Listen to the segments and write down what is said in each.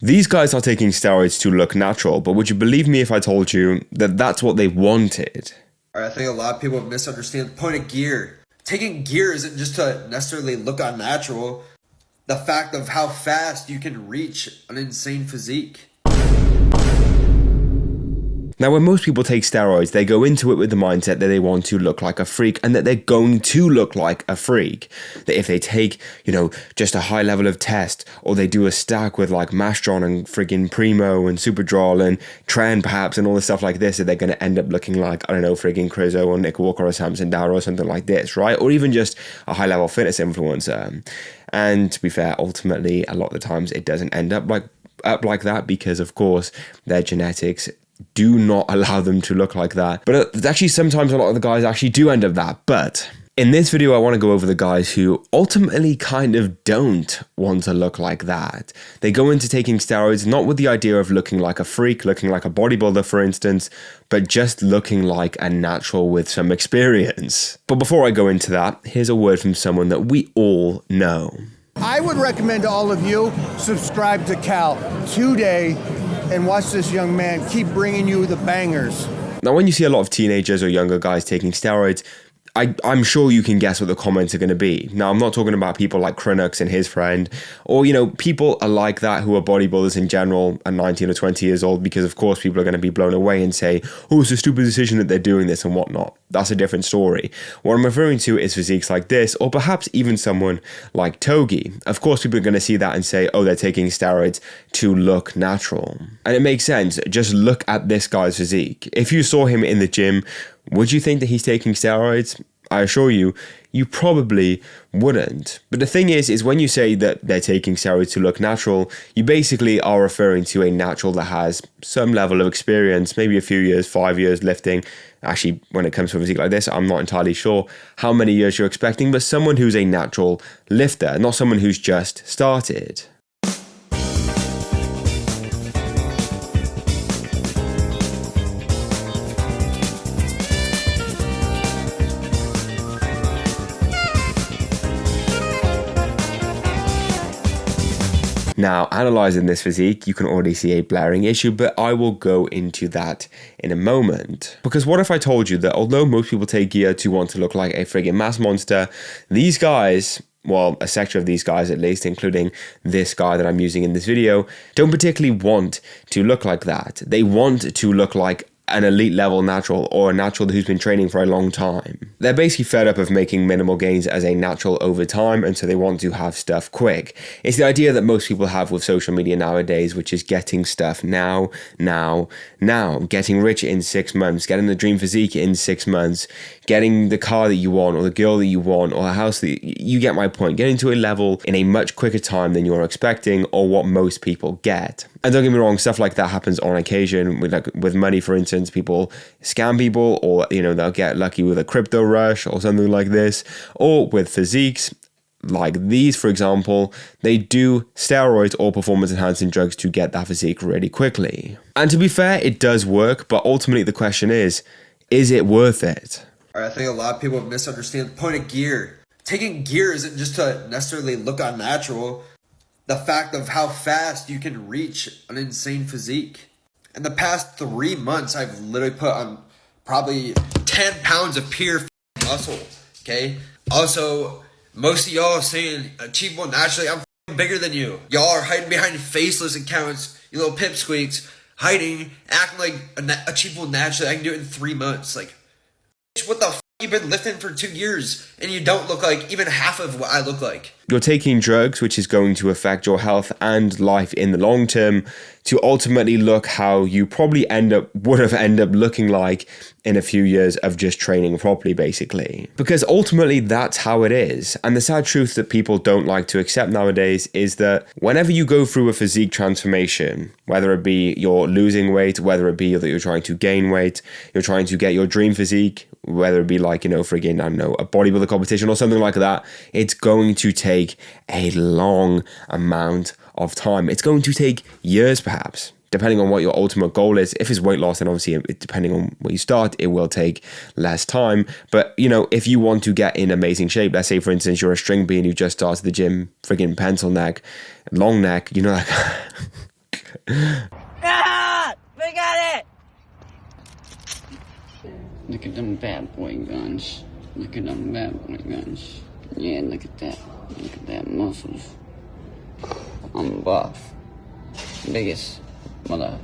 These guys are taking steroids to look natural, but would you believe me if I told you that that's what they wanted? I think a lot of people misunderstand the point of gear. Taking gear isn't just to necessarily look unnatural. The fact of how fast you can reach an insane physique. Now, when most people take steroids, they go into it with the mindset that they want to look like a freak and that they're going to look like a freak. That if they take, just a high level of test, or they do a stack with like Mastron and friggin' Primo and Superdrol and Tren perhaps and all this stuff like this, that they're going to end up looking like, I don't know, friggin' Krizo or Nick Walker or Samson Dara or something like this, right? Or even just a high level fitness influencer. And to be fair, ultimately, a lot of the times it doesn't end up like that because, of course, their genetics do not allow them to look like that. But actually, sometimes a lot of the guys actually do end up that. But in this video, I want to go over the guys who ultimately kind of don't want to look like that. They go into taking steroids not with the idea of looking like a freak, looking like a bodybuilder, for instance, but just looking like a natural with some experience. But before I go into that, here's a word from someone that we all know. I would recommend to all of you, subscribe to Cal today and watch this young man keep bringing you the bangers. Now, when you see a lot of teenagers or younger guys taking steroids, I'm sure you can guess what the comments are going to be. Now, I'm not talking about people like Cronux and his friend, or, people are like that who are bodybuilders in general at 19 or 20 years old, because of course people are going to be blown away and say, oh, it's a stupid decision that they're doing this and whatnot. That's a different story. What I'm referring to is physiques like this, or perhaps even someone like Togi. Of course, people are going to see that and say, oh, they're taking steroids to look natural. And it makes sense. Just look at this guy's physique. If you saw him in the gym, would you think that he's taking steroids? I assure you, you probably wouldn't. But the thing is when you say that they're taking steroids to look natural, you basically are referring to a natural that has some level of experience, maybe a few years, 5 years lifting. Actually, when it comes to a physique like this, I'm not entirely sure how many years you're expecting, but someone who's a natural lifter, not someone who's just started. Now, analysing this physique, you can already see a blaring issue, but I will go into that in a moment. Because what if I told you that although most people take gear to want to look like a friggin' mass monster, these guys, well, a section of these guys at least, including this guy that I'm using in this video, don't particularly want to look like that. They want to look like an elite level natural, or a natural who's been training for a long time. They're basically fed up of making minimal gains as a natural over time, and so they want to have stuff quick. It's the idea that most people have with social media nowadays, which is getting stuff now, getting rich in 6 months, getting the dream physique in 6 months, getting the car that you want, or the girl that you want, or a house that you get my point, getting to a level in a much quicker time than you're expecting, or what most people get. And don't get me wrong, stuff like that happens on occasion. With money, for instance, people scam people, or they'll get lucky with a crypto rush or something like this. Or with physiques like these, for example, they do steroids or performance enhancing drugs to get that physique really quickly. And to be fair, it does work, but ultimately the question is it worth it? I think a lot of people misunderstand the point of gear. Taking gear isn't just to necessarily look unnatural. The fact of how fast you can reach an insane physique. In the past 3 months, I've literally put on probably 10 pounds of pure muscle, okay? Also, most of y'all are saying achievable naturally. I'm bigger than you. Y'all are hiding behind faceless accounts, you little pipsqueaks, hiding, acting like achievable naturally. I can do it in 3 months. Like, what the f***? You've been lifting for 2 years and you don't look like even half of what I look like. You're taking drugs, which is going to affect your health and life in the long term, to ultimately look how you probably would have ended up looking like in a few years of just training properly, basically. Because ultimately that's how it is. And the sad truth that people don't like to accept nowadays is that whenever you go through a physique transformation, whether it be you're losing weight, whether it be that you're trying to gain weight, you're trying to get your dream physique, whether it be like, friggin', a bodybuilder competition or something like that, it's going to take a long amount of time. It's going to take years, perhaps, depending on what your ultimate goal is. If it's weight loss, then obviously, depending on where you start, it will take less time. But, if you want to get in amazing shape, let's say, for instance, you're a string bee and you just started the gym, friggin' pencil neck, long neck, like... Ah! We got it! Look at them bad boy guns. Look at them bad boy guns. Yeah, look at that. Look at that muscles. I'm buff. Biggest mother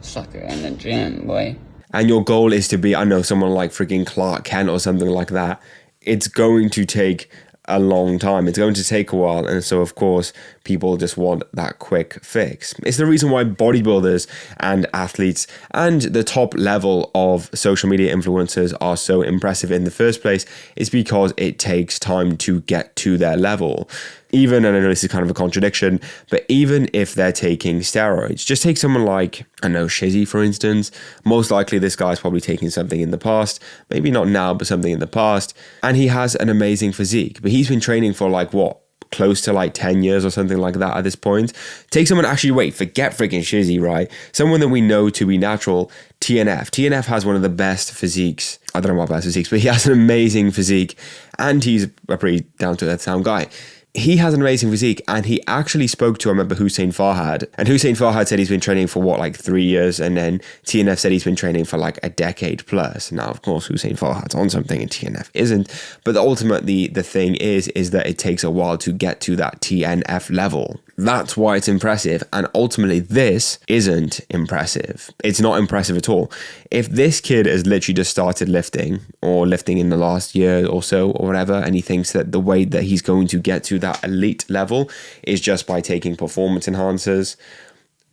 sucker in the gym, boy. And your goal is to be, I know, someone like freaking Clark Kent or something like that. It's going to take a long time. It's going to take a while. And so, of course, people just want that quick fix. It's the reason why bodybuilders and athletes and the top level of social media influencers are so impressive in the first place. It's because it takes time to get to their level. Even, and I know this is kind of a contradiction, but even if they're taking steroids, just take someone like, I know, Shizzy, for instance. Most likely this guy's probably taken something in the past, maybe not now, but something in the past. And he has an amazing physique, but he's been training for like what? Close to like 10 years or something like that at this point. Take someone, actually, wait, forget freaking Shizzy, right? Someone that we know to be natural, TNF. TNF has one of the best physiques. I don't know about best physiques, but he has an amazing physique and he's a pretty down-to-earth sound guy. He has an amazing physique, and he actually spoke to, I remember, Hussein Farhad. And Hussein Farhad said he's been training for, what, like 3 years? And then TNF said he's been training for like a decade plus. Now, of course, Hussein Farhad's on something and TNF isn't. But ultimately, the thing is that it takes a while to get to that TNF level. That's why it's impressive. And ultimately, this isn't impressive. It's not impressive at all. If this kid has literally just started lifting, or lifting in the last year or so, or whatever, and he thinks that the way that he's going to get to that elite level is just by taking performance enhancers.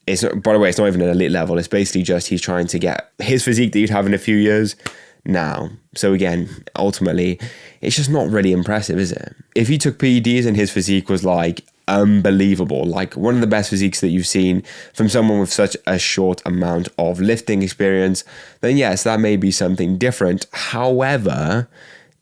It's, by the way, it's not even an elite level. It's basically just he's trying to get his physique that you'd have in a few years now. So again, ultimately, it's just not really impressive, is it? If he took PEDs and his physique was like unbelievable, like one of the best physiques that you've seen from someone with such a short amount of lifting experience, then yes, that may be something different. However,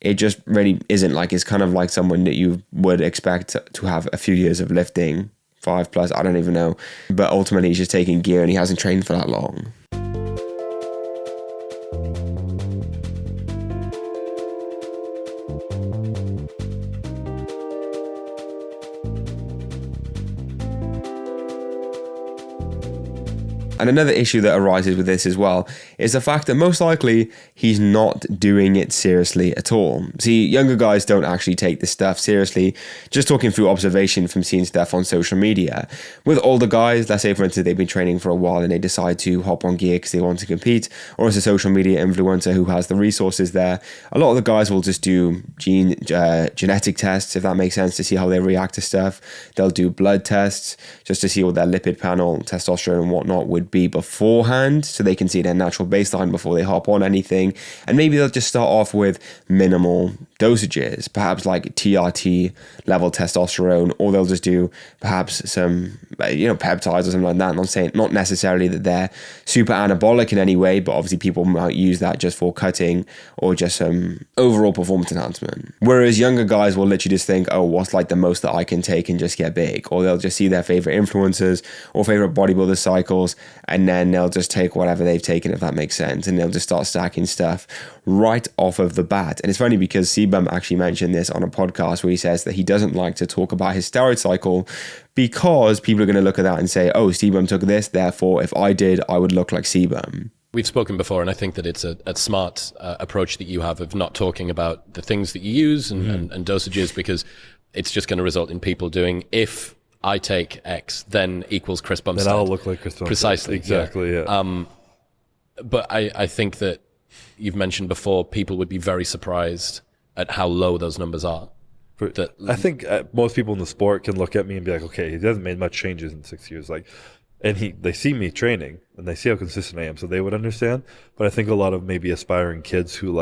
it just really isn't. Like, it's kind of like someone that you would expect to have a few years of lifting, 5+, I don't even know. But ultimately, he's just taking gear and he hasn't trained for that long. And another issue that arises with this as well is the fact that most likely he's not doing it seriously at all. See, younger guys don't actually take this stuff seriously, just talking through observation from seeing stuff on social media. With older guys, let's say for instance they've been training for a while and they decide to hop on gear because they want to compete, or as a social media influencer who has the resources there, a lot of the guys will just do genetic tests, if that makes sense, to see how they react to stuff. They'll do blood tests just to see what their lipid panel, testosterone and whatnot would be beforehand, so they can see their natural baseline before they hop on anything. And maybe they'll just start off with minimal dosages, perhaps like TRT level testosterone, or they'll just do perhaps some peptides or something like that. I'm saying not necessarily that they're super anabolic in any way, but obviously people might use that just for cutting or just some overall performance enhancement. Whereas younger guys will literally just think, oh, what's like the most that I can take and just get big? Or they'll just see their favorite influencers or favorite bodybuilder cycles, and then they'll just take whatever they've taken, if that makes sense, and they'll just start stacking stuff right off of the bat. And it's funny because Sebum actually mentioned this on a podcast where he says that he doesn't like to talk about his steroid cycle because people are going to look at that and say, oh, Sebum took this, therefore if I did, I would look like Sebum. We've spoken before, and I think that it's a smart approach that you have of not talking about the things that you use and dosages, because it's just going to result in people doing, if I take X, then equals Chris Bumstead. Then I'll look like Chris Bumstead. Precisely. Exactly, yeah. But I think that you've mentioned before, people would be very surprised at how low those numbers are. I think most people in the sport can look at me and be like, okay, he hasn't made much changes in 6 years. And they see me training and they see how consistent I am, so they would understand. But I think a lot of maybe aspiring kids who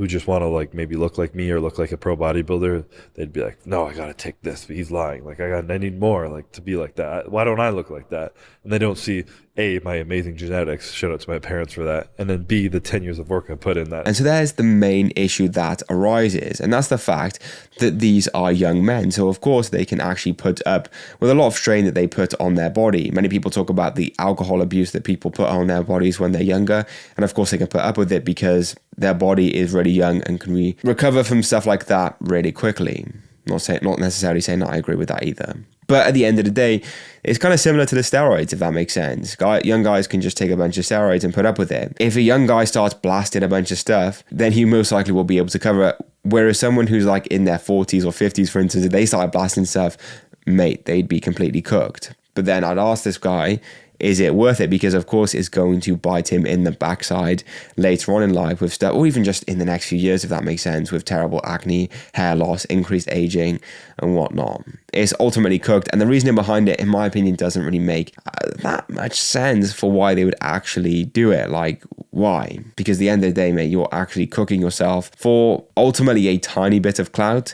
just want to maybe look like me or look like a pro bodybuilder, they'd be like, no, I got to take this, but he's lying. I need more to be like that. Why don't I look like that? And they don't see A, my amazing genetics, shout out to my parents for that, and then B, the 10 years of work I put in that. And so there's the main issue that arises, and that's the fact that these are young men. So of course they can actually put up with a lot of strain that they put on their body. Many people talk about the alcohol abuse that people put on their bodies when they're younger, and of course they can put up with it because their body is really young and can recover from stuff like that really quickly. Not necessarily saying that I agree with that either. But at the end of the day, it's kind of similar to the steroids, if that makes sense. Young guys can just take a bunch of steroids and put up with it. If a young guy starts blasting a bunch of stuff, then he most likely will be able to cover it. Whereas someone who's like in their 40s or 50s, for instance, if they start blasting stuff, mate, they'd be completely cooked. But then I'd ask this guy, is it worth it? Because of course it's going to bite him in the backside later on in life with stuff, or even just in the next few years, if that makes sense, with terrible acne, hair loss, increased aging and whatnot. It's ultimately cooked, and the reasoning behind it, in my opinion, doesn't really make that much sense for why they would actually do it. Like, why? Because at the end of the day, mate, you're actually cooking yourself for ultimately a tiny bit of clout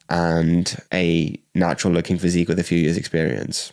and a natural looking physique with a few years experience.